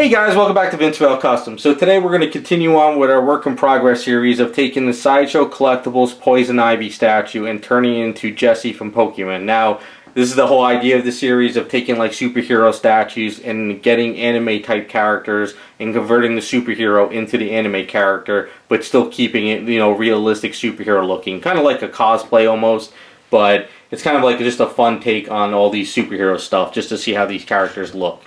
Hey guys, welcome back to Vinceville Custom. So today we're going to continue on with our work in progress series of taking the Sideshow Collectibles Poison Ivy statue and turning it into Jessie from Pokemon. Now, this is the whole idea of the series of taking like superhero statues and getting anime type characters and converting the superhero into the anime character, but still keeping it, you know, realistic superhero looking. Kind of like a cosplay almost, but it's kind of like just a fun take on all these superhero stuff just to see how these characters look.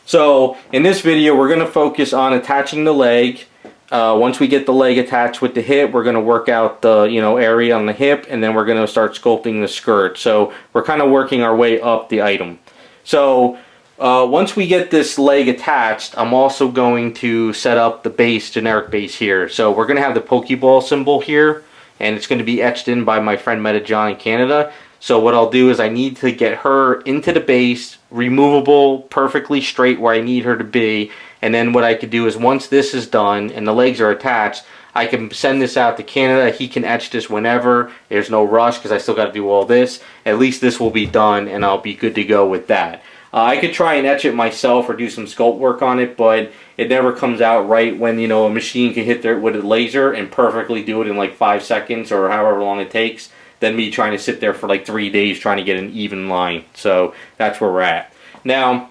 So in this video we're going to focus on attaching the leg. Once we get the leg attached with the hip, we're going to work out the area on the hip, and then we're going to start sculpting the skirt. So we're kind of working our way up the item. So once we get this leg attached, I'm also going to set up the base, generic base here. So we're going to have the Pokeball symbol here, and it's going to be etched in by my friend Meta John in Canada. So what I'll do is I need to get her into the base, removable, perfectly straight where I need her to be. And then what I could do is once this is done and the legs are attached, I can send this out to Canada. He can etch this whenever. There's no rush because I still got to do all this. At least this will be done and I'll be good to go with that. I could try and etch it myself or do some sculpt work on it, but it never comes out right when, you know, a machine can hit there with a laser and perfectly do it in like 5 seconds or however long it takes, than me trying to sit there for like 3 days trying to get an even line. So that's where we're at. Now,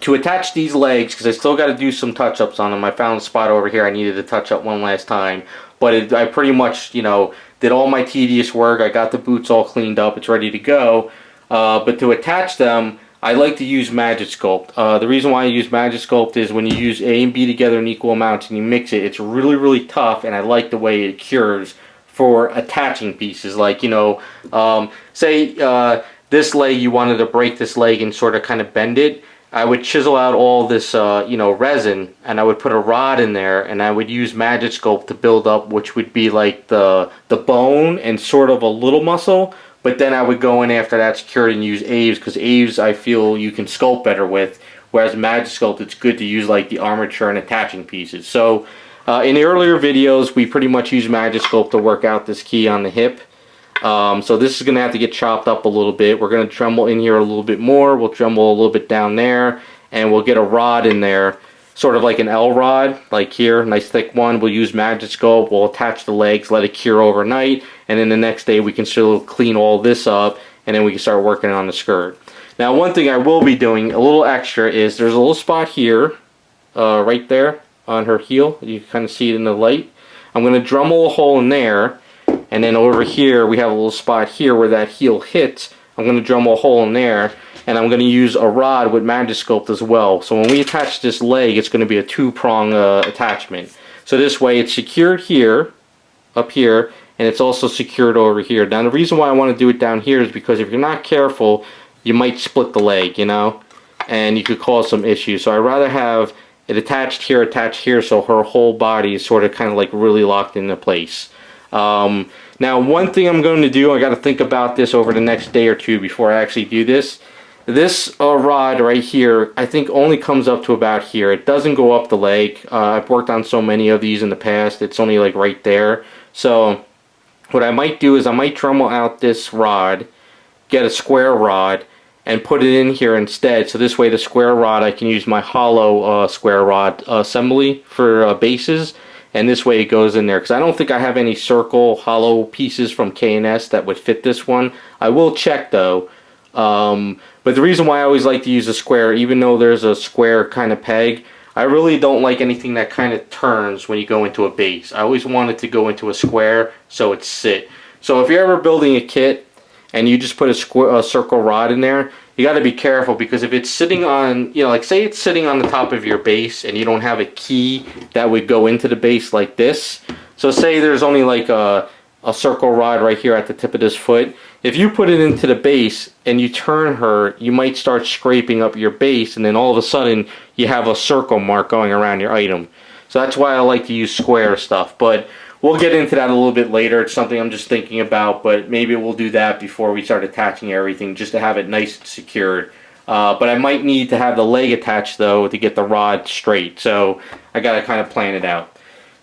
to attach these legs, because I still got to do some touch-ups on them. I found a spot over here I needed to touch up one last time. But I pretty much, you know, did all my tedious work. I got the boots all cleaned up. It's ready to go. But to attach them, I like to use Magic Sculpt. The reason why I use Magic Sculpt is when you use A and B together in equal amounts and you mix it, it's really, really tough, and I like the way it cures for attaching pieces. Like, you know, say this leg, you wanted to break this leg and sort of kind of bend it. I would chisel out all this, you know, resin, and I would put a rod in there, and I would use Magic Sculpt to build up, which would be like the bone and sort of a little muscle. But then I would go in after that's cured and use Aves, because Aves I feel you can sculpt better with, whereas Magic Sculpt it's good to use like the armature and attaching pieces. So in the earlier videos, we pretty much use Magic Sculpt to work out this key on the hip. So this is going to have to get chopped up a little bit. We're going to Dremel in here a little bit more. We'll Dremel a little bit down there. And we'll get a rod in there, sort of like an L rod, like here, nice thick one. We'll use Magic Sculpt. We'll attach the legs, let it cure overnight. And then the next day we can still clean all this up. And then we can start working on the skirt. Now one thing I will be doing, a little extra, is there's a little spot here, right there, on her heel. You can kind of see it in the light. I'm going to Dremel a hole in there, and then over here we have a little spot here where that heel hits. I'm going to Dremel a hole in there, and I'm going to use a rod with Magic Sculpt as well. So when we attach this leg, it's going to be a two-prong attachment. So this way it's secured here, up here, and it's also secured over here. Now the reason why I want to do it down here is because if you're not careful, you might split the leg, you know, and you could cause some issues. So I'd rather have it attached here, so her whole body is sort of kind of like really locked into place. Now one thing I'm going to do, I got to think about this over the next day or two before I actually do this. This rod right here, I think only comes up to about here. It doesn't go up the leg. I've worked on so many of these in the past, it's only like right there. So what I might do is I might Dremel out this rod, get a square rod, and put it in here instead. So this way the square rod, I can use my hollow square rod assembly for bases, and this way it goes in there, because I don't think I have any circle hollow pieces from K&S that would fit this one. I will check though. But the reason why I always like to use a square, even though there's a square kind of peg, I really don't like anything that kind of turns when you go into a base. I always want it to go into a square so it's sit. So if you're ever building a kit and you just put a circle rod in there, you got to be careful, because if it's sitting on, you know, like say it's sitting on the top of your base and you don't have a key that would go into the base like this. So say there's only like a circle rod right here at the tip of this foot. If you put it into the base and you turn her, you might start scraping up your base, and then all of a sudden you have a circle mark going around your item. So that's why I like to use square stuff. But we'll get into that a little bit later. It's something I'm just thinking about, but maybe we'll do that before we start attaching everything, just to have it nice and secured. But I might need to have the leg attached though to get the rod straight, so I gotta kind of plan it out.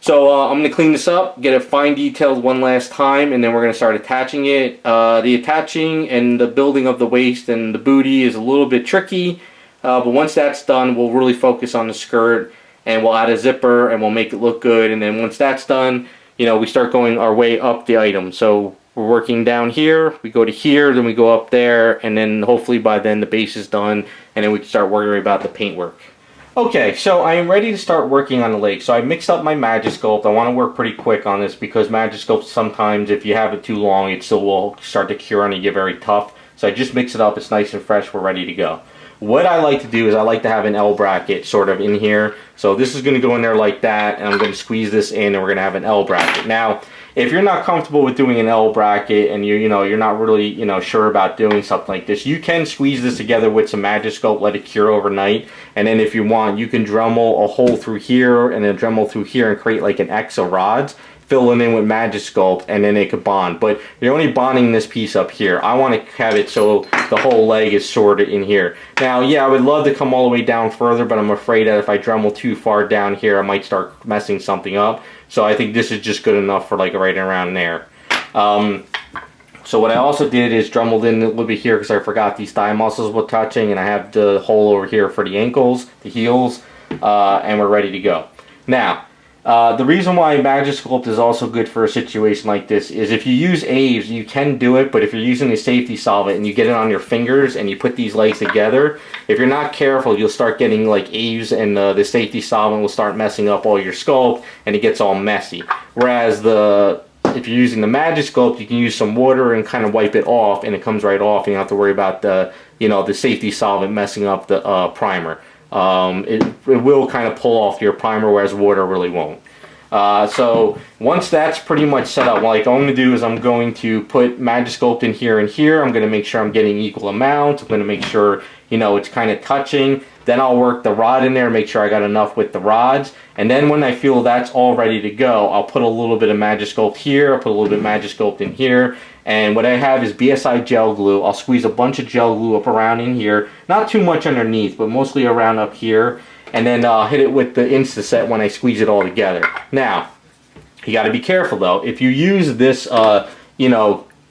So I'm going to clean this up, get it fine detailed one last time, and then we're going to start attaching it. The attaching and the building of the waist and the booty is a little bit tricky. But once that's done, we'll really focus on the skirt, and we'll add a zipper, and we'll make it look good. And then once that's done, you know, we start going our way up the item. So we're working down here, we go to here, then we go up there, and then hopefully by then the base is done, and then we can start worrying about the paint work. Okay, so I am ready to start working on the leg. So I mixed up my Magisculpt. I want to work pretty quick on this because Magisculpt sometimes, if you have it too long, it still will start to cure on you, get very tough. So I just mix it up, it's nice and fresh, we're ready to go. What I like to do is I like to have an L bracket sort of in here. So this is going to go in there like that, and I'm going to squeeze this in, and we're going to have an L bracket. Now, if you're not comfortable with doing an L bracket and you're not really sure about doing something like this, you can squeeze this together with some Magisculpt, let it cure overnight, and then if you want, you can Dremel a hole through here and then Dremel through here and create like an X of rods, fill it in with Magisculpt, and then they could bond. But you're only bonding this piece up here. I want to have it so the whole leg is sorted in here. Now, yeah, I would love to come all the way down further, but I'm afraid that if I Dremel too far down here, I might start messing something up. So I think this is just good enough for like right around there. So what I also did is Dremeled in a little bit here because I forgot these thigh muscles were touching, and I have the hole over here for the ankles, the heels, and we're ready to go. Now, the reason why Magisculpt is also good for a situation like this is if you use Aves, you can do it, but if you're using a safety solvent and you get it on your fingers and you put these legs together, if you're not careful, you'll start getting like Aves, and the safety solvent will start messing up all your sculpt, and it gets all messy. Whereas if you're using the Magisculpt, you can use some water and kind of wipe it off, and it comes right off, and you don't have to worry about the safety solvent messing up the primer. It will kind of pull off your primer, whereas water really won't. So once that's pretty much set up, like all I'm going to do is I'm going to put Magisculpt in here and here. I'm going to make sure I'm getting equal amounts. I'm going to make sure it's kind of touching. Then I'll work the rod in there, make sure I got enough with the rods. And then when I feel that's all ready to go, I'll put a little bit of Magisculpt here, I'll put a little bit of Magisculpt in here. And what I have is BSI gel glue. I'll squeeze a bunch of gel glue up around in here. Not too much underneath, but mostly around up here. And then I'll hit it with the Instaset when I squeeze it all together. Now, you got to be careful though. If you use this,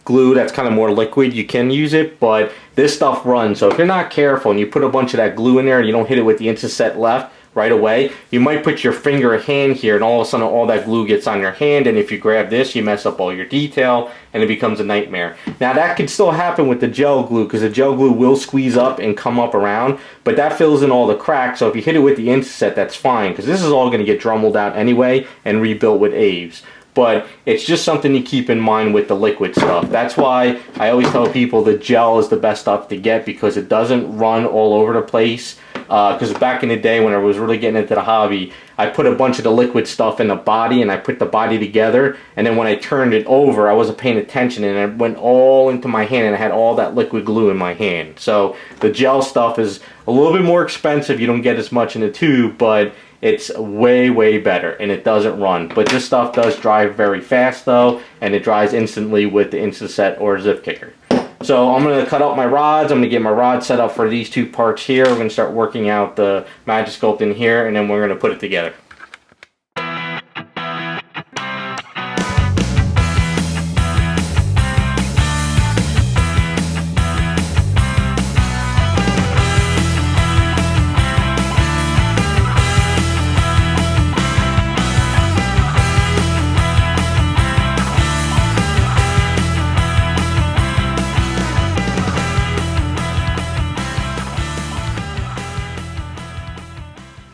glue that's kind of more liquid, you can use it, but this stuff runs. So if you're not careful and you put a bunch of that glue in there and you don't hit it with the Instaset left right away, you might put your finger or hand here, and all of a sudden all that glue gets on your hand, and if you grab this, you mess up all your detail, and it becomes a nightmare. Now that could still happen with the gel glue, because the gel glue will squeeze up and come up around, but that fills in all the cracks. So if you hit it with the Instaset, that's fine, because this is all going to get Dremeled out anyway and rebuilt with Aves. But it's just something to keep in mind with the liquid stuff. That's why I always tell people the gel is the best stuff to get, because it doesn't run all over the place. Because back in the day when I was really getting into the hobby, I put a bunch of the liquid stuff in the body, and I put the body together, and then when I turned it over, I wasn't paying attention, and it went all into my hand, and I had all that liquid glue in my hand. So the gel stuff is a little bit more expensive. You don't get as much in the tube, but it's way better, and it doesn't run. But this stuff does dry very fast though, and it dries instantly with the Instaset or Zip Kicker. So I'm going to cut out my rods. I'm going to get my rod set up for these two parts here. We're going to start working out the Magisculpt in here, and then we're going to put it together.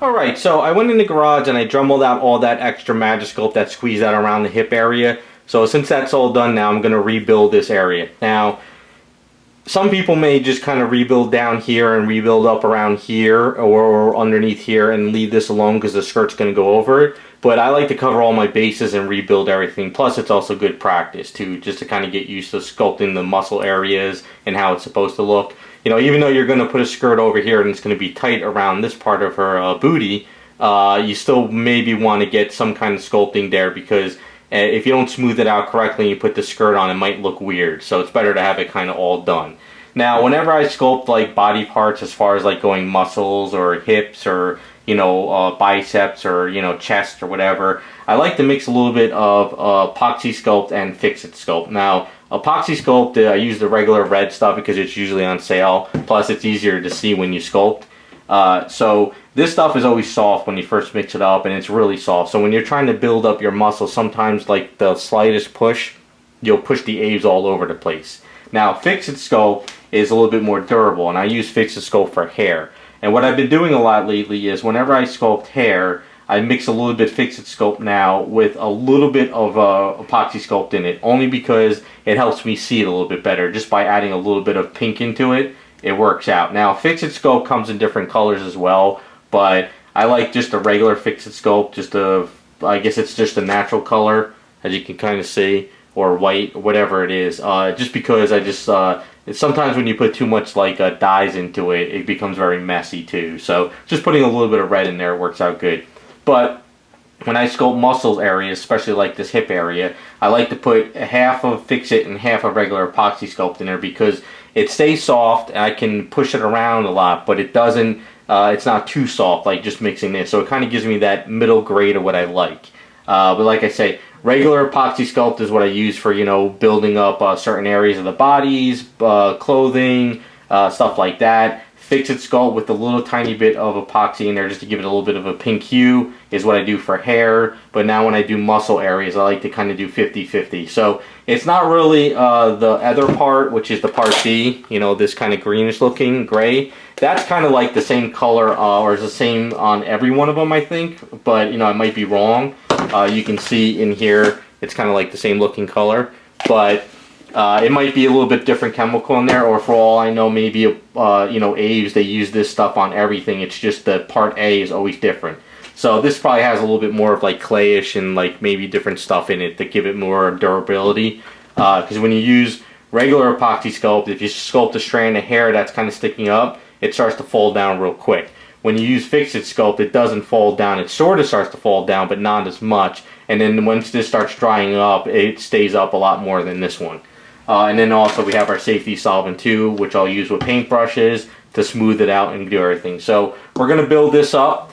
Alright, so I went in the garage and I Dremeled out all that extra Magisculpt that squeezed out around the hip area. So since that's all done now, I'm going to rebuild this area. Now, some people may just kind of rebuild down here and rebuild up around here or underneath here and leave this alone because the skirt's going to go over it. But I like to cover all my bases and rebuild everything. Plus, it's also good practice too, just to kind of get used to sculpting the muscle areas and how it's supposed to look. Even though you're going to put a skirt over here and it's going to be tight around this part of her booty, you still maybe want to get some kind of sculpting there, because if you don't smooth it out correctly and you put the skirt on, it might look weird. So it's better to have it kind of all done. Now, whenever I sculpt like body parts, as far as like going muscles or hips or biceps or chest or whatever, I like to mix a little bit of epoxy sculpt and fix-it sculpt. Now, epoxy sculpt, I use the regular red stuff because it's usually on sale. Plus, it's easier to see when you sculpt. So this stuff is always soft when you first mix it up, and it's really soft. So when you're trying to build up your muscle, sometimes like the slightest push, you'll push the Aves all over the place. Now Fix-It Sculpt is a little bit more durable, and I use Fix-It Sculpt for hair. And what I've been doing a lot lately is whenever I sculpt hair, I mix a little bit Fix-It Sculpt now with a little bit of epoxy sculpt in it, only because it helps me see it a little bit better. Just by adding a little bit of pink into it, it works out. Now Fix-It Sculpt comes in different colors as well, but I like just a regular Fix-It Sculpt, I guess it's just a natural color, as you can kind of see, or white, whatever it is. Just because sometimes when you put too much like dyes into it, it becomes very messy too. So just putting a little bit of red in there works out good. But when I sculpt muscle areas, especially like this hip area, I like to put half of Fix-It and half of regular epoxy sculpt in there, because it stays soft and I can push it around a lot, but it doesn't, it's not too soft like just mixing this. So it kind of gives me that middle grade of what I like. But like I say, regular epoxy sculpt is what I use for, building up certain areas of the bodies, clothing, stuff like that. Fix-It Sculpt with a little tiny bit of epoxy in there just to give it a little bit of a pink hue is what I do for hair. But now when I do muscle areas, I like to kind of do 50-50. So it's not really the other part, which is the part B, this kind of greenish looking gray. That's kind of like the same color, or is the same on every one of them, I think. But, I might be wrong. You can see in here, it's kind of like the same looking color. But it might be a little bit different chemical in there, or for all I know, maybe, Aves, they use this stuff on everything. It's just that part A is always different. So this probably has a little bit more of like clayish and like maybe different stuff in it to give it more durability. Because when you use regular epoxy sculpt, if you sculpt a strand of hair that's kind of sticking up, it starts to fall down real quick. When you use Fix-It Sculpt, it doesn't fall down. It sort of starts to fall down, but not as much. And then once this starts drying up, it stays up a lot more than this one. And then also we have our safety solvent too, which I'll use with paintbrushes to smooth it out and do everything. So we're going to build this up.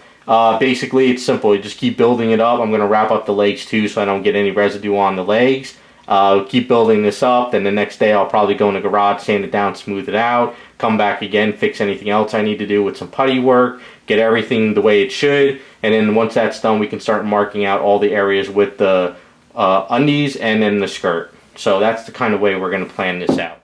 Basically it's simple. You just keep building it up. I'm going to wrap up the legs too so I don't get any residue on the legs. Keep building this up. Then the next day I'll probably go in the garage, sand it down, smooth it out, come back again, fix anything else I need to do with some putty work, get everything the way it should. And then once that's done, we can start marking out all the areas with the undies and then the skirt. So that's the kind of way we're going to plan this out.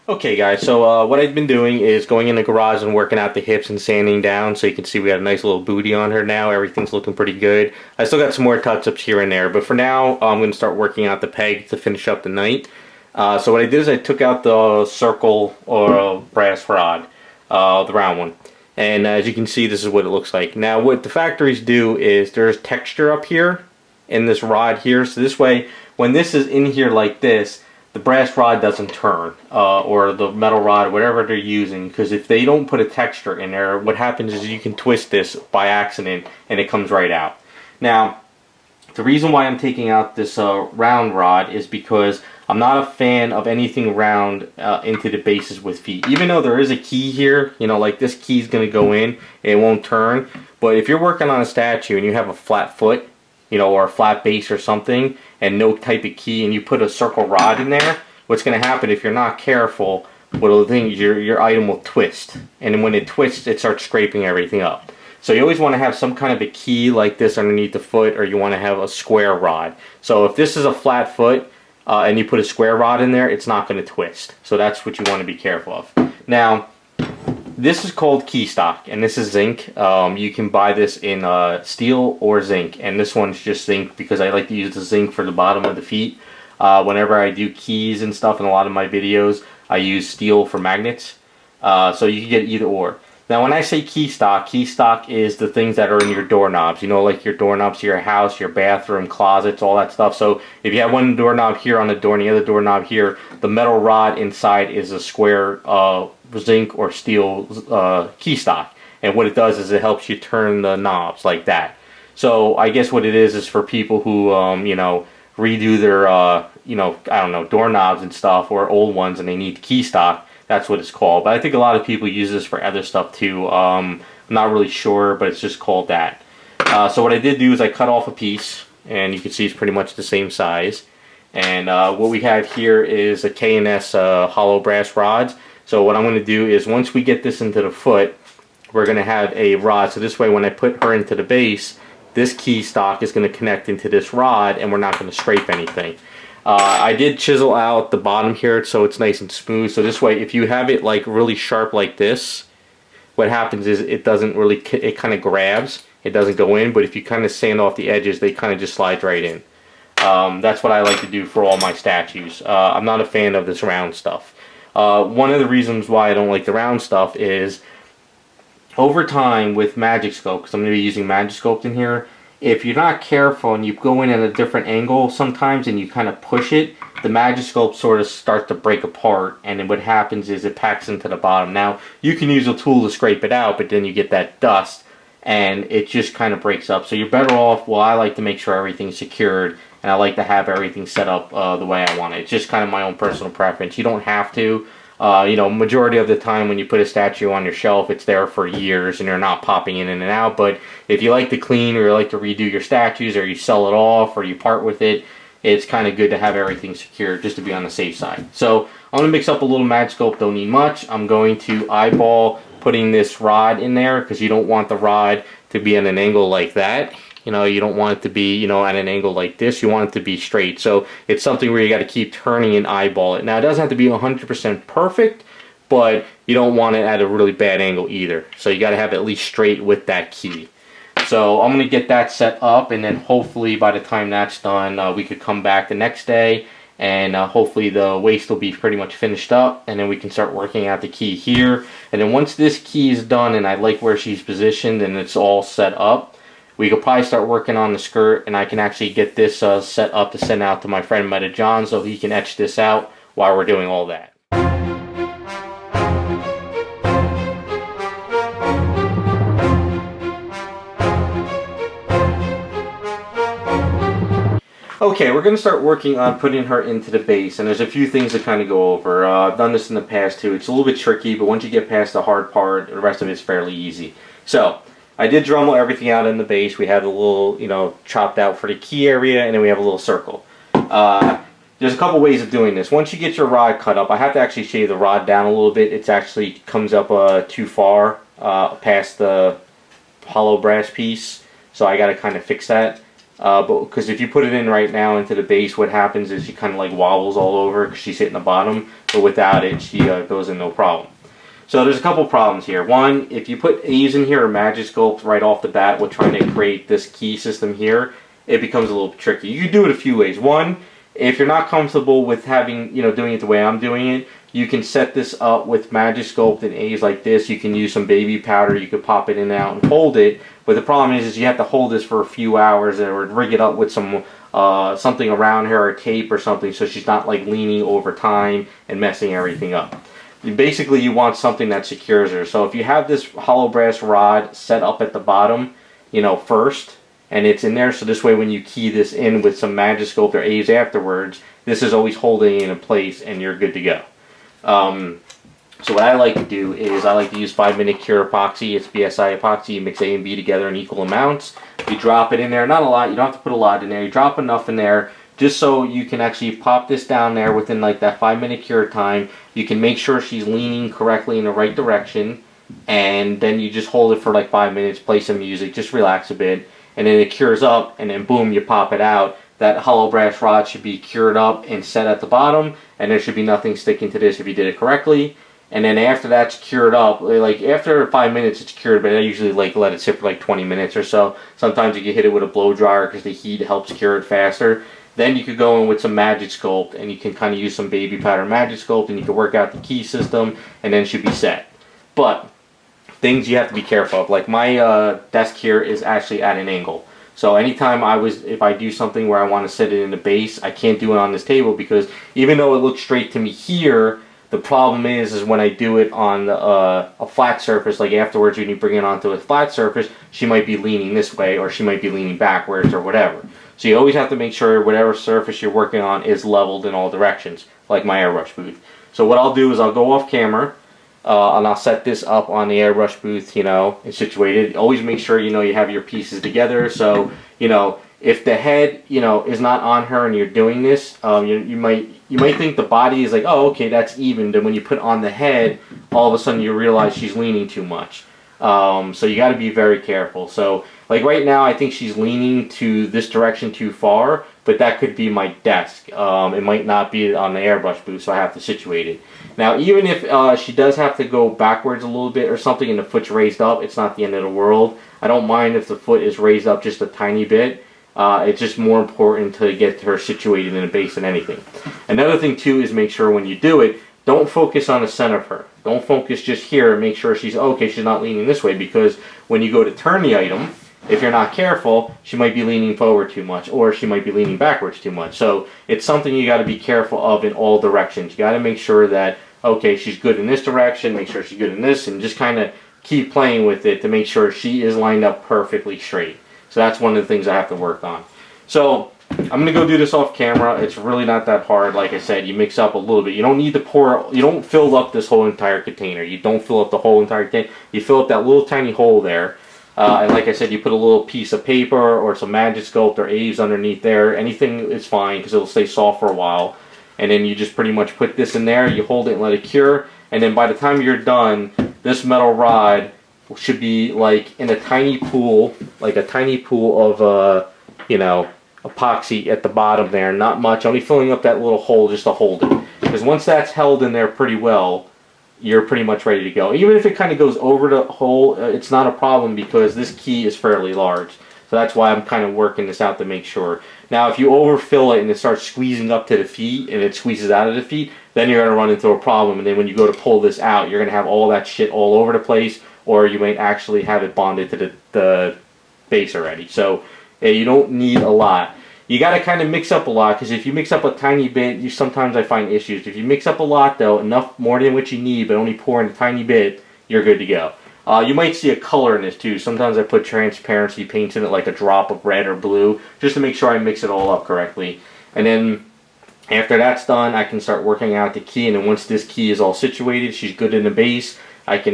Okay guys, so what I've been doing is going in the garage and working out the hips and sanding down, so you can see we got a nice little booty on her now. Everything's looking pretty good. I still got some more touch-ups here and there, but for now I'm going to start working out the peg to finish up the night. So what I did is I took out the circle or brass rod, the round one. And as you can see, this is what it looks like. Now what the factories do is there's texture up here in this rod here, so this way when this is in here like this, the brass rod doesn't turn, or the metal rod, whatever they're using, because if they don't put a texture in there, what happens is you can twist this by accident and it comes right out. Now, the reason why I'm taking out this round rod is because I'm not a fan of anything round into the bases with feet. Even though there is a key here, you know, like this key is going to go in, it won't turn. But if you're working on a statue and you have a flat foot, you know, or a flat base or something, and no type of key, and you put a circle rod in there, what's going to happen if you're not careful, what'll think your item will twist. And then when it twists, it starts scraping everything up. So you always want to have some kind of a key like this underneath the foot, or you want to have a square rod. So if this is a flat foot, and you put a square rod in there, it's not going to twist. So that's what you want to be careful of. Now, this is called key stock, and this is zinc. You can buy this in steel or zinc, and this one's just zinc because I like to use the zinc for the bottom of the feet. Whenever I do keys and stuff in a lot of my videos, I use steel for magnets. So you can get either or. Now, when I say key stock is the things that are in your doorknobs. You know, like your doorknobs to your house, your bathroom, closets, all that stuff. So if you have one doorknob here on the door and the other doorknob here, the metal rod inside is a square zinc or steel key stock. And what it does is it helps you turn the knobs like that. So I guess what it is for people who, you know, redo their, you know, I don't know, doorknobs and stuff, or old ones, and they need key stock. That's what it's called. But I think a lot of people use this for other stuff too. I'm not really sure, but it's just called that. So what I did do is I cut off a piece, and you can see it's pretty much the same size. And what we have here is a K&S hollow brass rods. So what I'm going to do is once we get this into the foot, we're going to have a rod. So this way when I put her into the base, this key stock is going to connect into this rod, and we're not going to scrape anything. I did chisel out the bottom here so it's nice and smooth. So this way, if you have it like really sharp like this, what happens is it doesn't really, it kind of grabs. It doesn't go in, but if you kind of sand off the edges, they kind of just slide right in. That's what I like to do for all my statues. I'm not a fan of this round stuff. One of the reasons why I don't like the round stuff is over time with Magic Sculpt, because I'm going to be using Magic Sculpt in here, if you're not careful and you go in at a different angle sometimes and you kind of push it, the Magic Sculpt sort of starts to break apart, and then what happens is it packs into the bottom. Now, you can use a tool to scrape it out, but then you get that dust and it just kind of breaks up. So you're better off, well, I like to make sure everything's secured, and I like to have everything set up the way I want it. It's just kind of my own personal preference. You don't have to. You know, majority of the time when you put a statue on your shelf, it's there for years and you're not popping in and out. But if you like to clean, or you like to redo your statues, or you sell it off, or you part with it, it's kind of good to have everything secured just to be on the safe side. So I'm going to mix up a little Magic Sculpt, don't need much. I'm going to eyeball putting this rod in there, because you don't want the rod to be at an angle like that. You know, you don't want it to be, you know, at an angle like this. You want it to be straight. So it's something where you got to keep turning and eyeball it. Now, it doesn't have to be 100% perfect, but you don't want it at a really bad angle either. So you got to have it at least straight with that key. So I'm going to get that set up, and then hopefully by the time that's done, we could come back the next day, and hopefully the waist will be pretty much finished up, and then we can start working out the key here. And then once this key is done and I like where she's positioned and it's all set up, we could probably start working on the skirt, and I can actually get this set up to send out to my friend Meta John so he can etch this out while we're doing all that. Okay, we're going to start working on putting her into the base, and there's a few things to kind of go over. I've done this in the past too. It's a little bit tricky, but once you get past the hard part, the rest of it's fairly easy. So, I did Dremel everything out in the base. We have a little, you know, chopped out for the key area, and then we have a little circle. There's a couple ways of doing this. Once you get your rod cut up, I have to actually shave the rod down a little bit. It actually comes up too far past the hollow brass piece, so I got to kind of fix that. But because if you put it in right now into the base, what happens is she kind of like wobbles all over because she's hitting the bottom. But without it, she goes in no problem. So there's a couple problems here. One, if you put A's in here or Magic Sculpt right off the bat with trying to create this key system here, it becomes a little tricky. You can do it a few ways. One, if you're not comfortable with having, you know, doing it the way I'm doing it, You can set this up with Magic Sculpt and A's like this. You can use some baby powder. You could pop it in and out and hold it. But the problem is you have to hold this for a few hours or rig it up with some something around her or tape or something so she's not like leaning over time and messing everything up. Basically, you want something that secures her. So if you have this hollow brass rod set up at the bottom, you know, first, and it's in there, so this way when you key this in with some Magic Sculpt or A's afterwards, this is always holding it in place and you're good to go. So what I like to do is I like to use 5-minute cure epoxy. It's BSI epoxy. You mix A and B together in equal amounts. You drop it in there, not a lot, you don't have to put a lot in there. You drop enough in there just so you can actually pop this down there within like that 5-minute cure time. You can make sure she's leaning correctly in the right direction, and then you just hold it for like 5 minutes, play some music, just relax a bit, and then it cures up, and then boom, you pop it out. That hollow brass rod should be cured up and set at the bottom, and there should be nothing sticking to this if you did it correctly. And then after that's cured up, like after 5 minutes it's cured, but I usually like let it sit for like 20 minutes or so. Sometimes you can hit it with a blow dryer because the heat helps cure it faster. Then you could go in with some Magic Sculpt, and you can kind of use some baby powder Magic Sculpt, and you can work out the key system, and then it should be set. But things you have to be careful of, like my desk here is actually at an angle. So anytime if I do something where I want to set it in the base, I can't do it on this table because even though it looks straight to me here, the problem is when I do it on a flat surface, like afterwards when you bring it onto a flat surface, she might be leaning this way or she might be leaning backwards or whatever. So you always have to make sure whatever surface you're working on is leveled in all directions, like my airbrush booth. So what I'll do is I'll go off camera and I'll set this up on the airbrush booth, you know, and situated. Always make sure, you know, you have your pieces together. So, you know, if the head, you know, is not on her and you're doing this, you might think the body is like, oh, okay, that's even. Then when you put on the head, all of a sudden you realize she's leaning too much. So you got to be very careful. So like right now, I think she's leaning to this direction too far, but that could be my desk. It might not be on the airbrush booth, so I have to situate it. Now, even if she does have to go backwards a little bit or something and the foot's raised up, it's not the end of the world. I don't mind if the foot is raised up just a tiny bit. It's just more important to get her situated in the base than anything. Another thing too is make sure when you do it, don't focus on the center of her. Don't focus just here and make sure she's okay, she's not leaning this way, because when you go to turn the item, if you're not careful, she might be leaning forward too much or she might be leaning backwards too much. So it's something you got to be careful of in all directions. You got to make sure that, okay, she's good in this direction, make sure she's good in this, and just kind of keep playing with it to make sure she is lined up perfectly straight. So that's one of the things I have to work on. So I'm going to go do this off camera. It's really not that hard. Like I said, you mix up a little bit. You don't need to pour, you don't fill up this whole entire container. You don't fill up the whole entire container. You fill up that little tiny hole there. And like I said, you put a little piece of paper or some Magic Sculpt or A's underneath there. Anything is fine because it'll stay soft for a while. And then you just pretty much put this in there. You hold it and let it cure. And then by the time you're done, this metal rod should be like in a tiny pool, of, you know, epoxy at the bottom there. Not much, only filling up that little hole just to hold it. Because once that's held in there pretty well, you're pretty much ready to go. Even if it kind of goes over the hole, it's not a problem because this key is fairly large. So that's why I'm kind of working this out to make sure. Now, if you overfill it and it starts squeezing up to the feet and it squeezes out of the feet, then you're going to run into a problem. And then when you go to pull this out, you're going to have all that shit all over the place, or you might actually have it bonded to the base already. So you don't need a lot. You got to kind of mix up a lot, because if you mix up a tiny bit, sometimes I find issues. If you mix up a lot, though, enough more than what you need, but only pour in a tiny bit, you're good to go. You might see a color in this too. Sometimes I put transparency paints in it, like a drop of red or blue, just to make sure I mix it all up correctly. And then after that's done, I can start working out the key. And then once this key is all situated, she's good in the base, I can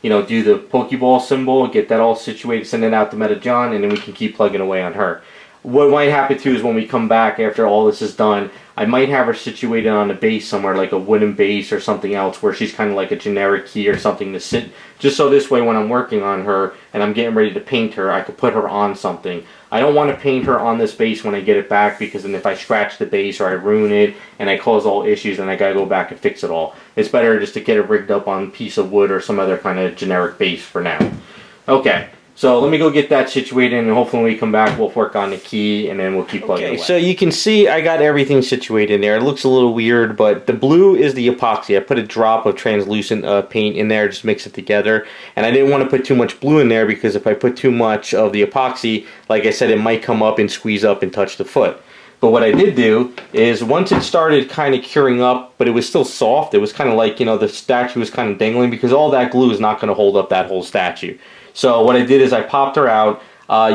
you know, do the Pokeball symbol, get that all situated, send it out to Meta John, and then we can keep plugging away on her. What might happen too is when we come back after all this is done, I might have her situated on a base somewhere, like a wooden base or something else, where she's kind of like a generic key or something to sit, just so this way when I'm working on her and I'm getting ready to paint her, I could put her on something. I don't want to paint her on this base when I get it back, because then if I scratch the base or I ruin it and I cause all issues, then I gotta go back and fix it all. It's better just to get it rigged up on a piece of wood or some other kind of generic base for now. Okay. So let me go get that situated, and hopefully when we come back, we'll work on the key, and then we'll keep plugging away. So you can see I got everything situated there. It looks a little weird, but the blue is the epoxy. I put a drop of translucent paint in there, just mix it together. And I didn't want to put too much blue in there, because if I put too much of the epoxy, like I said, it might come up and squeeze up and touch the foot. But what I did do is, once it started kind of curing up, but it was still soft, it was kind of like, you know, the statue was kind of dangling, because all that glue is not going to hold up that whole statue. So what I did is I popped her out.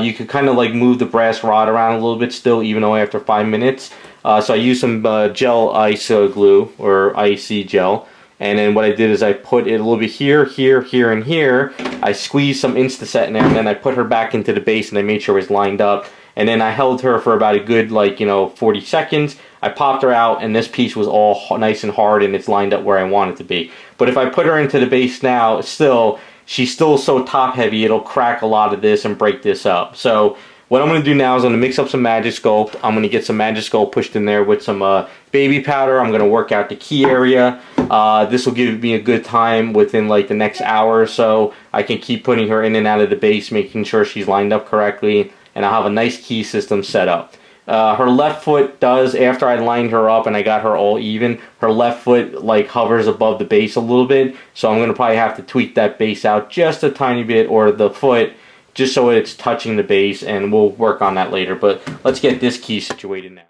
You could kind of like move the brass rod around a little bit still, even though after 5 minutes. So I used some gel ice glue, or icy gel. And then what I did is I put it a little bit here, here, here, and here. I squeezed some Instaset in there, and then I put her back into the base, and I made sure it was lined up. And then I held her for about a good, like, 40 seconds. I popped her out, and this piece was all nice and hard, and it's lined up where I want it to be. But if I put her into the base now, she's still so top heavy, it'll crack a lot of this and break this up. So what I'm going to do now is I'm going to mix up some Magic Sculpt. I'm going to get some Magic Sculpt pushed in there with some baby powder. I'm going to work out the key area. This will give me a good time within like the next hour or so. I can keep putting her in and out of the base, making sure she's lined up correctly, and I'll have a nice key system set up. Her left foot does, after I lined her up and I got her all even, her left foot like hovers above the base a little bit, so I'm going to probably have to tweak that base out just a tiny bit, or the foot, just so it's touching the base, and we'll work on that later. But let's get this key situated now.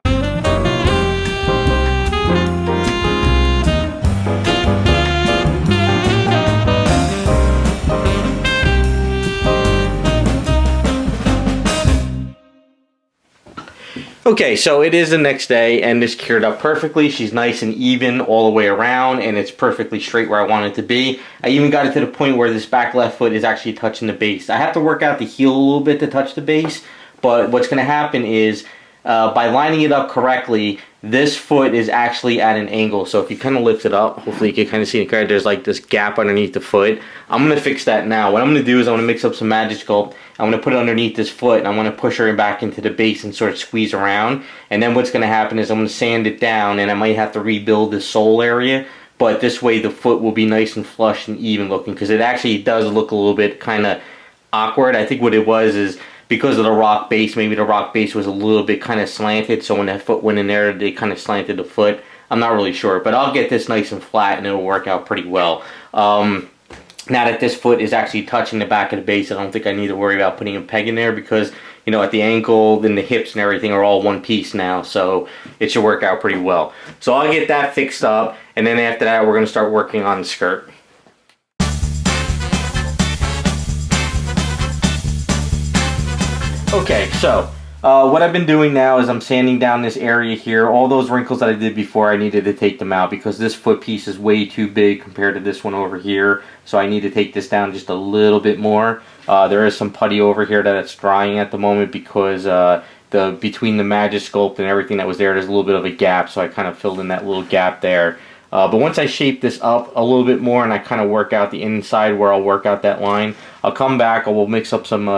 Okay, so it is the next day, and this cured up perfectly. She's nice and even all the way around, and it's perfectly straight where I want it to be. I even got it to the point where this back left foot is actually touching the base. I have to work out the heel a little bit to touch the base, but what's going to happen is, by lining it up correctly, this foot is actually at an angle. So if you kind of lift it up, hopefully you can kind of see it. There's like this gap underneath the foot. I'm going to fix that now. What I'm going to do is I'm going to mix up some Magic Sculpt. I'm going to put it underneath this foot, and I'm going to push her back into the base and sort of squeeze around. And then what's going to happen is I'm going to sand it down, and I might have to rebuild the sole area. But this way the foot will be nice and flush and even looking, because it actually does look a little bit kind of awkward. I think what it was is, because of the rock base, maybe the rock base was a little bit kind of slanted, so when that foot went in there, they kind of slanted the foot. I'm not really sure, but I'll get this nice and flat, and it'll work out pretty well. Now that this foot is actually touching the back of the base, I don't think I need to worry about putting a peg in there, because, you know, at the ankle, then the hips and everything are all one piece now, so it should work out pretty well. So I'll get that fixed up, and then after that, we're going to start working on the skirt. Okay, so what I've been doing now is I'm sanding down this area here. All those wrinkles that I did before, I needed to take them out, because this foot piece is way too big compared to this one over here. So I need to take this down just a little bit more. There is some putty over here that's drying at the moment, because between the Magic Sculpt and everything that was there, there's a little bit of a gap. So I kind of filled in that little gap there. But once I shape this up a little bit more, and I kind of work out the inside where I'll work out that line, I'll come back, I will mix up some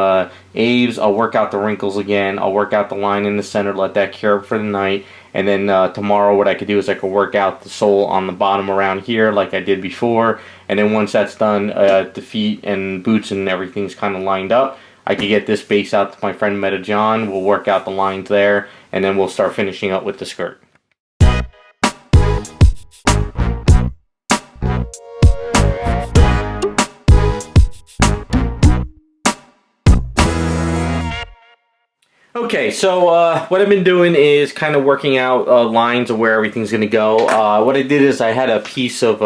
Aves, I'll work out the wrinkles again, I'll work out the line in the center, let that cure up for the night, and then tomorrow what I could do is I could work out the sole on the bottom around here like I did before, and then once that's done, the feet and boots and everything's kind of lined up, I could get this base out to my friend Meta John, we'll work out the lines there, and then we'll start finishing up with the skirt. Okay, so what I've been doing is kind of working out lines of where everything's going to go. What I did is I had a piece of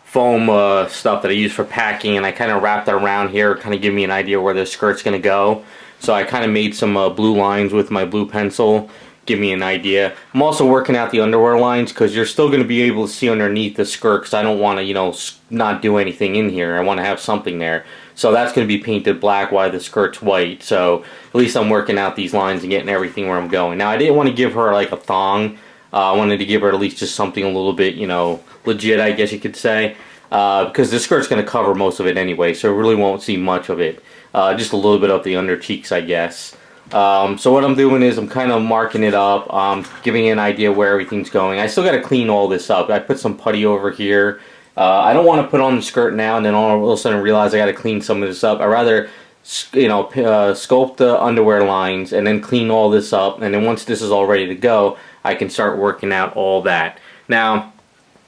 foam stuff that I use for packing, and I kind of wrapped that around here, kind of give me an idea where the skirt's going to go. So I kind of made some blue lines with my blue pencil, give me an idea. I'm also working out the underwear lines, because you're still going to be able to see underneath the skirt, because I don't want to, you know, not do anything in here. I want to have something there. So that's going to be painted black while the skirt's white. So at least I'm working out these lines and getting everything where I'm going. Now I didn't want to give her like a thong. I wanted to give her at least just something a little bit, you know, legit, I guess you could say. Because the skirt's going to cover most of it anyway, so really won't see much of it. Just a little bit up the under cheeks, I guess. So what I'm doing is I'm kind of marking it up, giving an idea where everything's going. I still got to clean all this up. I put some putty over here. I don't want to put on the skirt now and then all of a sudden realize I got to clean some of this up. I'd rather sculpt the underwear lines and then clean all this up, and then once this is all ready to go, I can start working out all that. Now,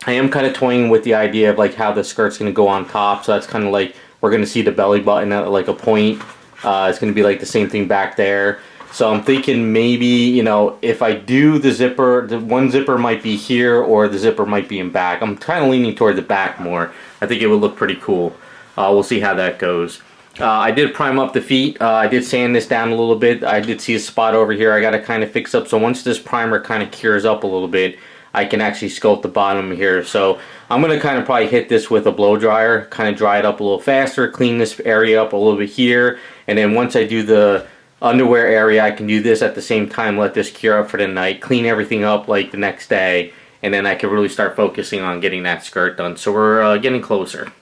I am kind of toying with the idea of like how the skirt's going to go on top, so that's kind of like we're going to see the belly button at like a point. It's going to be like the same thing back there. So I'm thinking maybe, if I do the zipper, the one zipper might be here or the zipper might be in back. I'm kind of leaning toward the back more. I think it would look pretty cool. We'll see how that goes. I did prime up the feet. I did sand this down a little bit. I did see a spot over here I got to kind of fix up. So once this primer kind of cures up a little bit, I can actually sculpt the bottom here. So I'm going to kind of probably hit this with a blow dryer, kind of dry it up a little faster, clean this area up a little bit here. And then once I do the underwear area, I can do this at the same time, let this cure up for the night, clean everything up like the next day, and then I can really start focusing on getting that skirt done. So we're getting closer.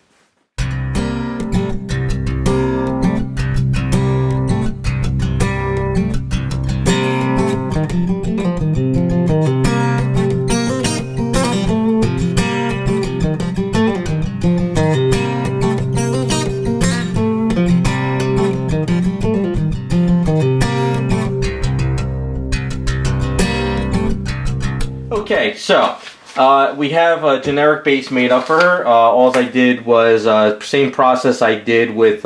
Okay, so we have a generic base made up for her. All I did was same process I did with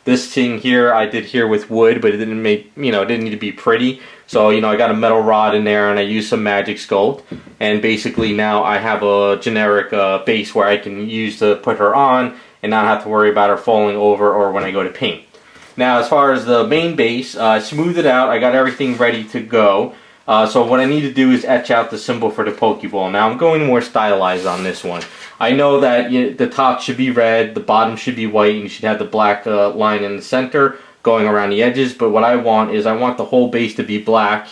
this thing here. I did here with wood, but it didn't make, it didn't need to be pretty. So I got a metal rod in there, and I used some Magic Sculpt, and basically now I have a generic base where I can use to put her on, and not have to worry about her falling over or when I go to paint. Now, as far as the main base, I smoothed it out. I got everything ready to go. So what I need to do is etch out the symbol for the Pokeball. Now I'm going more stylized on this one. I know that the top should be red, the bottom should be white, and you should have the black line in the center going around the edges. But what I want is I want the whole base to be black,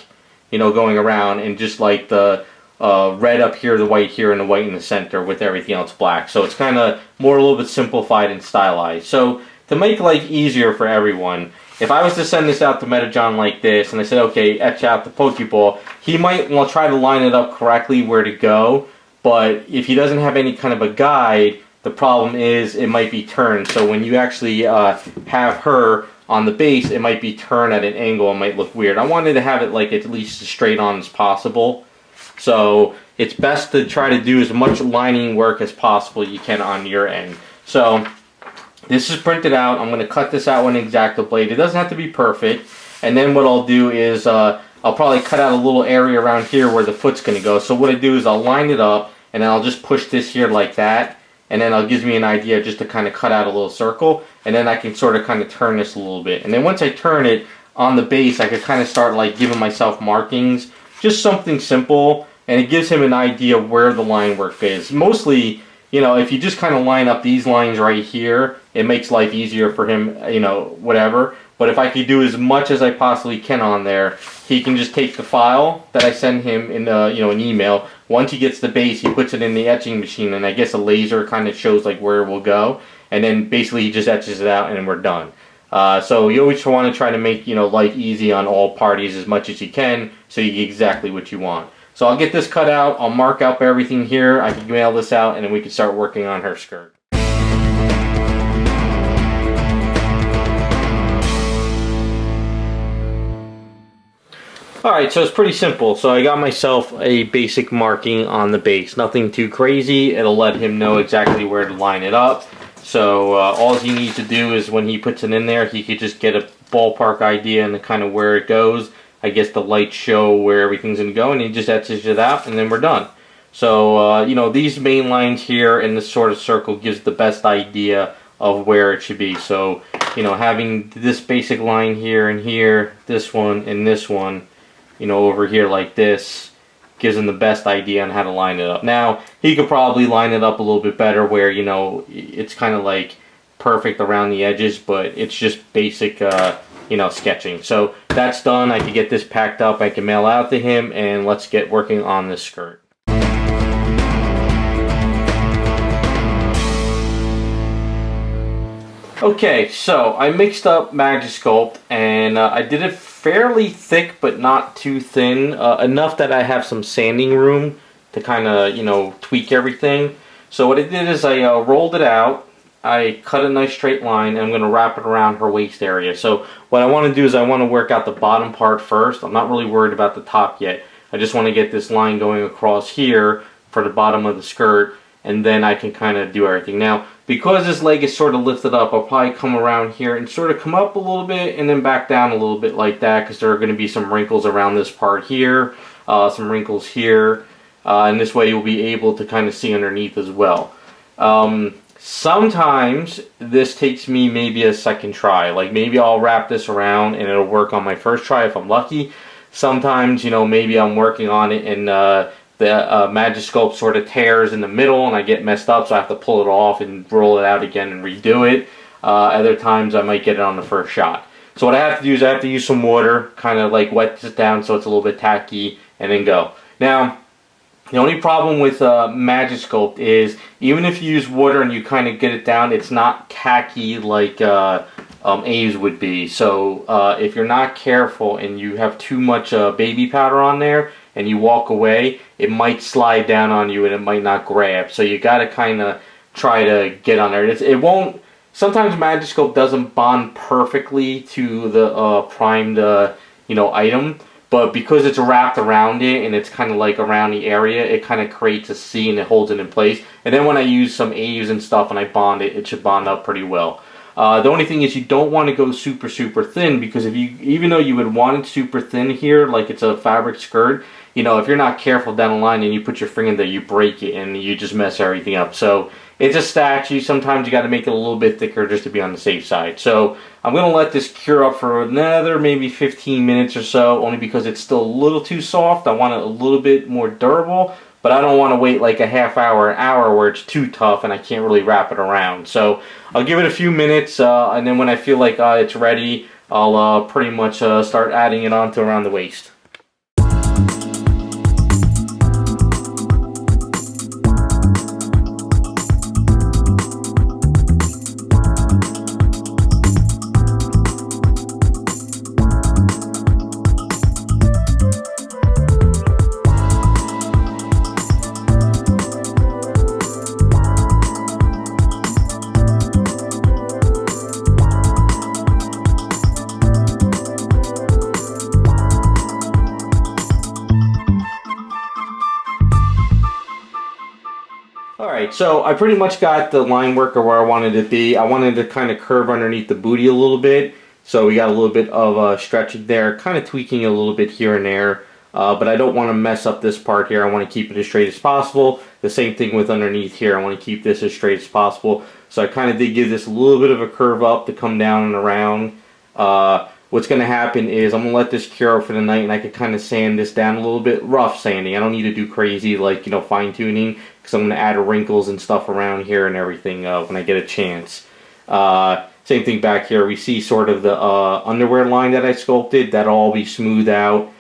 going around, and just like the red up here, the white here, and the white in the center with everything else black. So it's kind of more a little bit simplified and stylized. So to make life easier for everyone, if I was to send this out to Metajohn like this, and I said, okay, etch out the Pokeball, he might try to line it up correctly where to go, but if he doesn't have any kind of a guide, the problem is it might be turned. So when you actually have her on the base, it might be turned at an angle, it might look weird. I wanted to have it like at least as straight on as possible. So it's best to try to do as much lining work as possible you can on your end. So this is printed out. I'm going to cut this out with an X-Acto blade. It doesn't have to be perfect. And then what I'll do is I'll probably cut out a little area around here where the foot's going to go. So what I do is I'll line it up, and then I'll just push this here like that. And then it gives me an idea just to kind of cut out a little circle. And then I can sort of kind of turn this a little bit. And then once I turn it on the base, I can kind of start like giving myself markings. Just something simple. And it gives him an idea where the line work is. Mostly, if you just kind of line up these lines right here, it makes life easier for him, whatever. But if I could do as much as I possibly can on there, he can just take the file that I send him in, an email. Once he gets the base, he puts it in the etching machine, and I guess a laser kind of shows like where it will go. And then basically he just etches it out, and then we're done. So you always want to try to make, life easy on all parties as much as you can, so you get exactly what you want. So I'll get this cut out, I'll mark up everything here, I can mail this out, and then we can start working on her skirt. Alright, so it's pretty simple. So I got myself a basic marking on the base. Nothing too crazy, it'll let him know exactly where to line it up. So all he needs to do is when he puts it in there, he could just get a ballpark idea and kind of where it goes. I guess the lights show where everything's going to go, and he just etches it out, and then we're done. So, these main lines here in this sort of circle gives the best idea of where it should be. So, having this basic line here and here, this one and this one, over here like this, gives him the best idea on how to line it up. Now, he could probably line it up a little bit better where, it's kind of like perfect around the edges, but it's just basic, sketching. So that's done. I can get this packed up. I can mail out to him, and let's get working on this skirt. Okay, so I mixed up Magic Sculpt, and I did it fairly thick but not too thin, enough that I have some sanding room to kind of, tweak everything. So what I did is I rolled it out. I cut a nice straight line and I'm going to wrap it around her waist area. So what I want to do is I want to work out the bottom part first. I'm not really worried about the top yet. I just want to get this line going across here for the bottom of the skirt, and then I can kind of do everything. Now, because this leg is sort of lifted up, I'll probably come around here and sort of come up a little bit and then back down a little bit like that, because there are going to be some wrinkles around this part here, some wrinkles here, and this way you'll be able to kind of see underneath as well. Sometimes this takes me maybe a second try. Like maybe I'll wrap this around and it'll work on my first try if I'm lucky. Sometimes, you know, maybe I'm working on it and the Magiscope sort of tears in the middle and I get messed up, so I have to pull it off and roll it out again and redo it. Other times I might get it on the first shot. So what I have to do is I have to use some water, kind of like wet this down so it's a little bit tacky, and then go. Now, the only problem with Magiscope is even if you use water and you kind of get it down, it's not tacky like A's would be. So if you're not careful and you have too much baby powder on there and you walk away, it might slide down on you and it might not grab. So you got to kind of try to get on there. It won't. Sometimes Magiscope doesn't bond perfectly to the primed item. But because it's wrapped around it and it's kind of like around the area, it kind of creates a C and it holds it in place. And then when I use some A's and stuff and I bond it, it should bond up pretty well. The only thing is you don't want to go super thin, because if you, even though you would want it super thin here, like it's a fabric skirt, you know, if you're not careful down the line and you put your finger in there, you break it and you just mess everything up. So it's a statue. Sometimes you got to make it a little bit thicker just to be on the safe side. So I'm going to let this cure up for another maybe 15 minutes or so, only because it's still a little too soft. I want it a little bit more durable, but I don't want to wait like a half hour, an hour where it's too tough and I can't really wrap it around. So I'll give it a few minutes, and then when I feel like it's ready, I'll pretty much start adding it onto around the waist. Alright, so I pretty much got the line work where I wanted it to be. I wanted to kind of curve underneath the booty a little bit, so we got a little bit of stretching there, kind of tweaking a little bit here and there, but I don't want to mess up this part here. I want to keep it as straight as possible. The same thing with underneath here. I want to keep this as straight as possible. So I kind of did give this a little bit of a curve up to come down and around. What's going to happen is I'm going to let this cure for the night, and I can kind of sand this down a little bit. Rough sanding. I don't need to do crazy, like, you know, fine tuning, because I'm going to add wrinkles and stuff around here and everything when I get a chance. Same thing back here. We see sort of the underwear line that I sculpted. That'll all be smoothed out.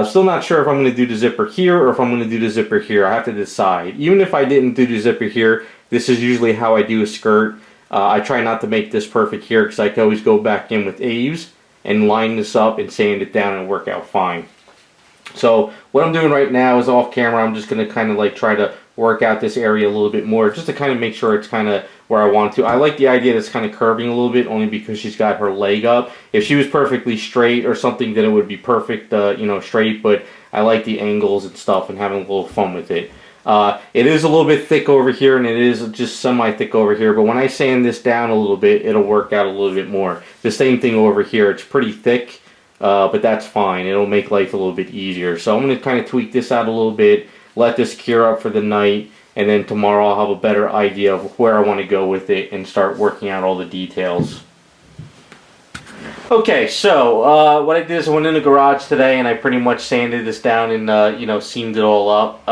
Still not sure if I'm going to do the zipper here or if I'm going to do the zipper here. I have to decide. Even if I didn't do the zipper here, this is usually how I do a skirt. I try not to make this perfect here because I can always go back in with A's and line this up and sand it down and work out fine. So what I'm doing right now is off camera. I'm just going to kind of like try to work out this area a little bit more, just to kind of make sure it's kind of where I want to. I like the idea that it's kind of curving a little bit, only because she's got her leg up. If she was perfectly straight or something, then it would be perfect, you know, straight, but I like the angles and stuff and having a little fun with it. It is a little bit thick over here, and it is just semi-thick over here, but when I sand this down a little bit, it'll work out a little bit more. The same thing over here. It's pretty thick, but that's fine. It'll make life a little bit easier. So I'm going to kind of tweak this out a little bit, let this cure up for the night, and then tomorrow I'll have a better idea of where I want to go with it and start working out all the details. Okay, so what I did is I went in the garage today and I pretty much sanded this down and you know, seamed it all up.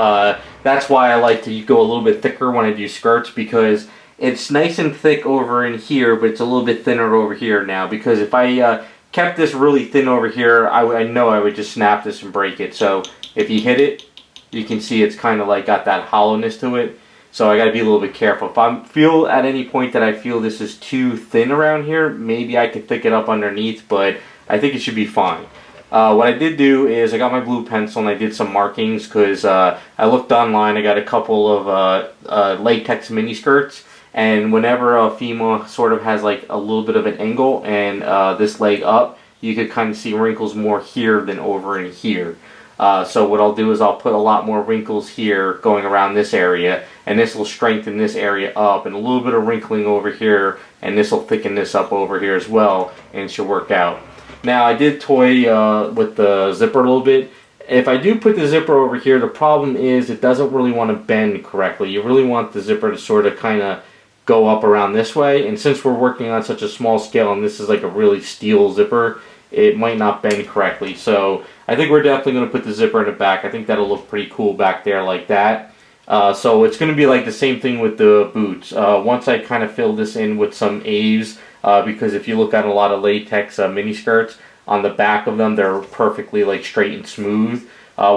That's why I like to go a little bit thicker when I do skirts, because it's nice and thick over in here, but it's a little bit thinner over here now. Because if I kept this really thin over here, I know I would just snap this and break it. So if you hit it, you can see it's kind of like got that hollowness to it. So I got to be a little bit careful. If I feel at any point that I feel this is too thin around here, maybe I could thick it up underneath, but I think it should be fine. What I did do is I got my blue pencil and I did some markings, because I looked online. I got a couple of latex mini skirts, And whenever a female sort of has like a little bit of an angle and this leg up, you could kind of see wrinkles more here than over in here. So what I'll do is I'll put a lot more wrinkles here going around this area, and this will strengthen this area up, and a little bit of wrinkling over here, and this will thicken this up over here as well, and it should work out. Now I did toy with the zipper a little bit. If I do put the zipper over here, the problem is it doesn't really want to bend correctly. You really want the zipper to sort of kind of go up around this way, and since we're working on such a small scale and this is like a really steel zipper, it might not bend correctly. So I think we're definitely going to put the zipper in the back. I think that'll look pretty cool back there like that. So it's going to be like the same thing with the boots. Once I kind of fill this in with some A's, because if you look at a lot of latex mini skirts, on the back of them they're perfectly like straight and smooth,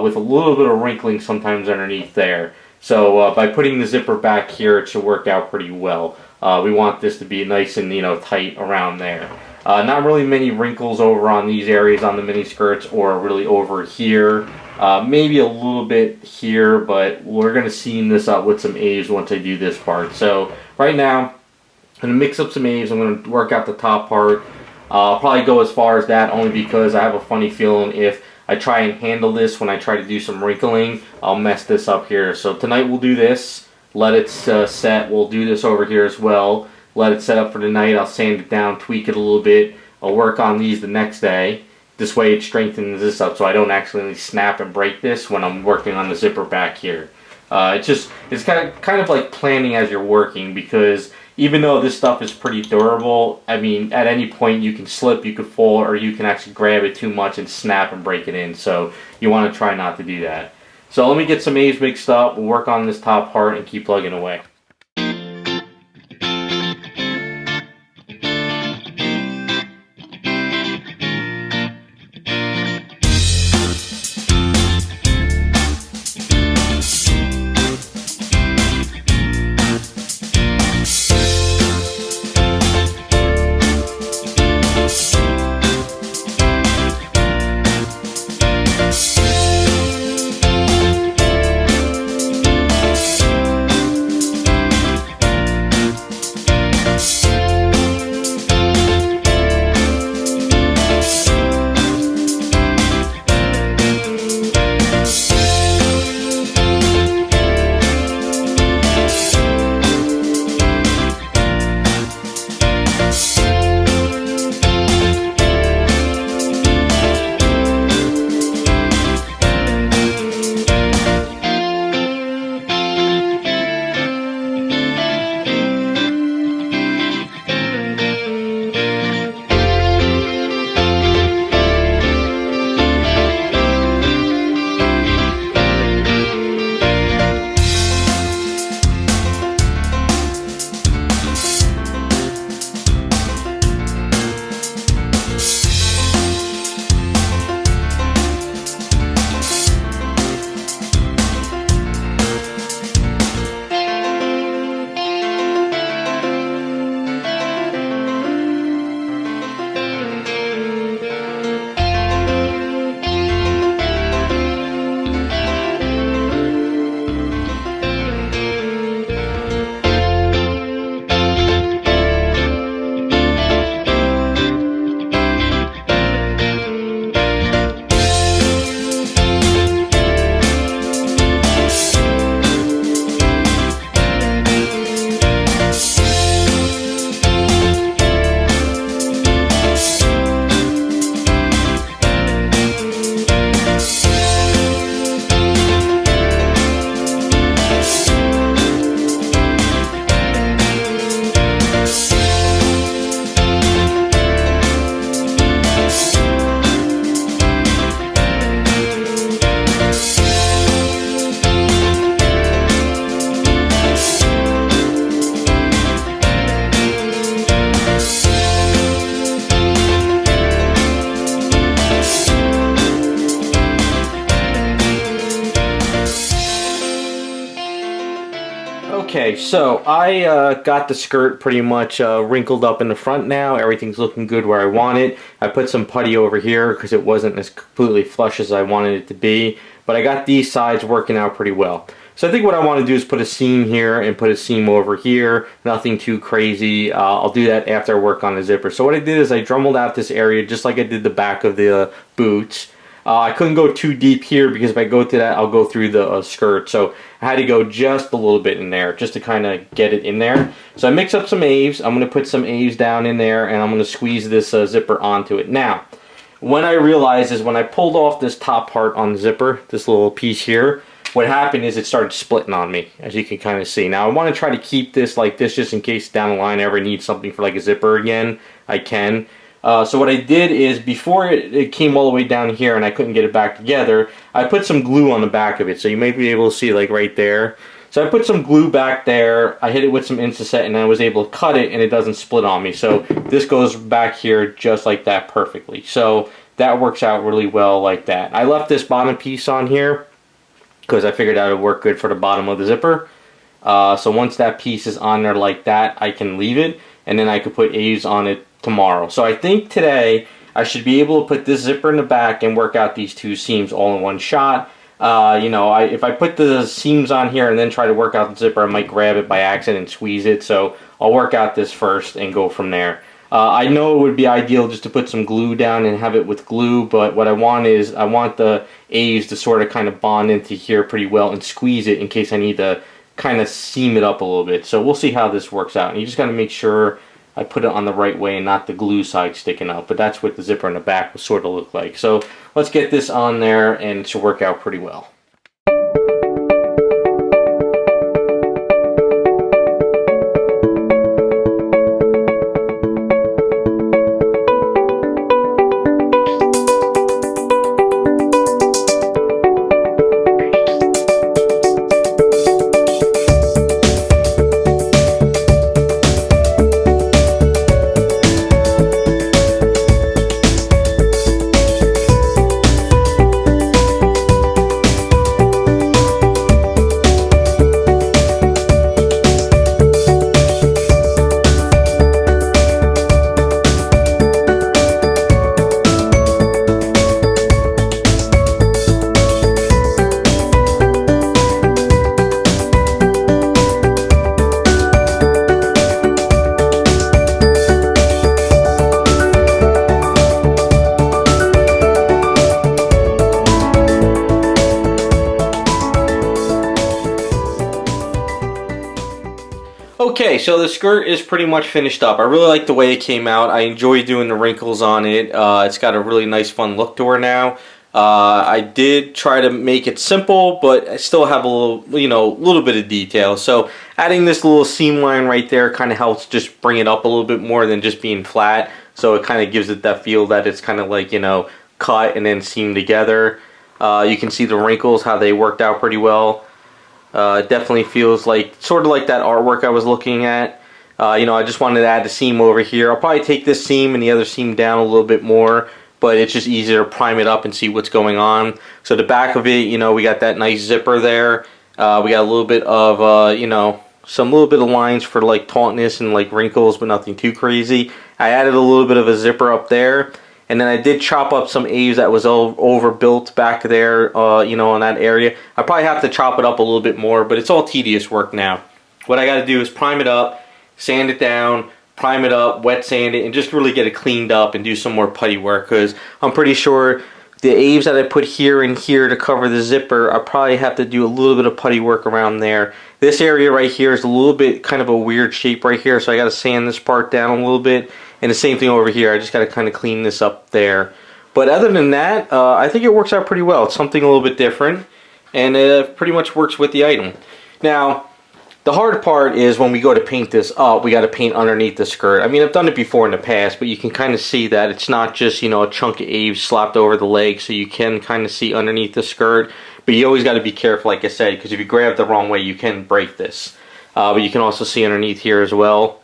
with a little bit of wrinkling sometimes underneath there. So by putting the zipper back here, it should work out pretty well. We want this to be nice and tight around there. Not really many wrinkles over on these areas on the mini skirts, or really over here. Maybe a little bit here, but we're going to seam this up with some A's once I do this part. So right now, I'm going to mix up some A's. I'm going to work out the top part. I'll probably go as far as that only because I have a funny feeling if I try and handle this when I try to do some wrinkling, I'll mess this up here. So tonight we'll do this, let it set. We'll do this over here as well. Let it set up for the night. I'll sand it down, tweak it a little bit. I'll work on these the next day. This way it strengthens this up so I don't accidentally snap and break this when I'm working on the zipper back here. It's kind of like planning as you're working, because even though this stuff is pretty durable, I mean, at any point you can slip, you could fall, or you can actually grab it too much and snap and break it in. So you want to try not to do that. So let me get some A's mixed up. We'll work on this top part and keep plugging away. Okay, so I got the skirt pretty much wrinkled up in the front now. Everything's looking good where I want it. I put some putty over here because it wasn't as completely flush as I wanted it to be. But I got these sides working out pretty well. So I think what I want to do is put a seam here and put a seam over here. Nothing too crazy. I'll do that after I work on the zipper. So what I did is I dremelled out this area just like I did the back of the boots. I couldn't go too deep here because if I go to that, I'll go through the skirt. So I had to go just a little bit in there just to kind of get it in there. So I mix up some Aves. I'm going to put some Aves down in there and I'm going to squeeze this zipper onto it. Now, when I realized is when I pulled off this top part on the zipper, this little piece here, what happened is it started splitting on me, as you can kind of see. Now I want to try to keep this like this just in case down the line I ever need something for like a zipper again, I can. So what I did is before it came all the way down here and I couldn't get it back together, I put some glue on the back of it. So you may be able to see like right there. So I put some glue back there, I hit it with some Instaset and I was able to cut it and it doesn't split on me. So this goes back here just like that perfectly. So that works out really well like that. I left this bottom piece on here because I figured that would work good for the bottom of the zipper. So once that piece is on there like that, I can leave it and then I could put A's on it tomorrow. So I think today I should be able to put this zipper in the back and work out these two seams all in one shot. You know, if I put the seams on here and then try to work out the zipper, I might grab it by accident and squeeze it. So I'll work out this first and go from there. I know it would be ideal just to put some glue down and have it with glue, but what I want is I want the A's to sort of kind of bond into here pretty well and squeeze it in case I need to kind of seam it up a little bit. So we'll see how this works out. And you just got to make sure I put it on the right way and not the glue side sticking out. But that's what the zipper in the back will sort of look like. So let's get this on there and it should work out pretty well. Okay, so the skirt is pretty much finished up. I really like the way it came out. I enjoy doing the wrinkles on it. It's got a really nice fun look to her now. I did try to make it simple, but I still have a little, you know, little bit of detail. So adding this little seam line right there kind of helps just bring it up a little bit more than just being flat. So it kind of gives it that feel that it's kind of like, you know, cut and then seamed together. You can see the wrinkles, how they worked out pretty well. It definitely feels like sort of like that artwork I was looking at. You know, I just wanted to add the seam over here. I'll probably take this seam and the other seam down a little bit more, but it's just easier to prime it up and see what's going on. So the back of it, you know, we got that nice zipper there. We got a little bit of, you know, some little bit of lines for like tautness and like wrinkles, but nothing too crazy. I added a little bit of a zipper up there. And then I did chop up some A's that was overbuilt back there, you know, in that area. I probably have to chop it up a little bit more, but it's all tedious work now. What I got to do is prime it up, sand it down, prime it up, wet sand it, and just really get it cleaned up and do some more putty work. Because I'm pretty sure the A's that I put here and here to cover the zipper, I probably have to do a little bit of putty work around there. This area right here is a little bit kind of a weird shape right here, so I got to sand this part down a little bit. And the same thing over here. I just got to kind of clean this up there. But other than that, I think it works out pretty well. It's something a little bit different. And it pretty much works with the item. Now, the hard part is when we go to paint this up, we got to paint underneath the skirt. I mean, I've done it before in the past, but you can kind of see that it's not just, you know, a chunk of Aves slapped over the leg. So you can kind of see underneath the skirt. But you always got to be careful, like I said, because if you grab the wrong way, you can break this. But you can also see underneath here as well.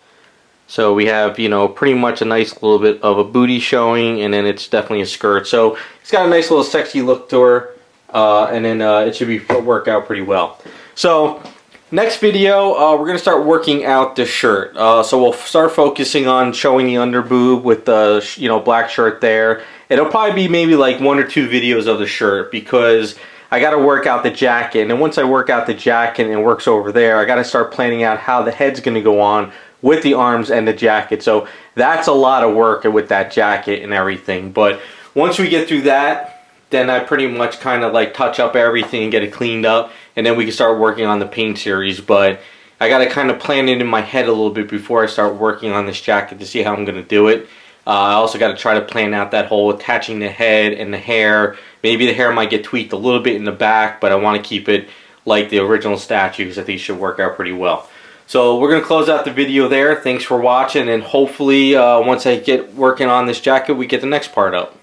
So we have, you know, pretty much a nice little bit of a booty showing, and then it's definitely a skirt. So it's got a nice little sexy look to her, and then it should work out pretty well. So next video, we're going to start working out the shirt. So we'll start focusing on showing the under boob with the, you know, black shirt there. It'll probably be maybe like 1 or 2 videos of the shirt because I got to work out the jacket, and then once I work out the jacket and it works over there, I got to start planning out how the head's going to go on with the arms and the jacket. So that's a lot of work with that jacket and everything. But once we get through that, then I pretty much kind of like touch up everything and get it cleaned up, and then we can start working on the paint series. But I got to kind of plan it in my head a little bit before I start working on this jacket to see how I'm going to do it. I also got to try to plan out that whole attaching the head and the hair. Maybe the hair might get tweaked a little bit in the back, but I want to keep it like the original statue because I think it should work out pretty well. So we're going to close out the video there. Thanks for watching, and hopefully once I get working on this jacket, we get the next part up.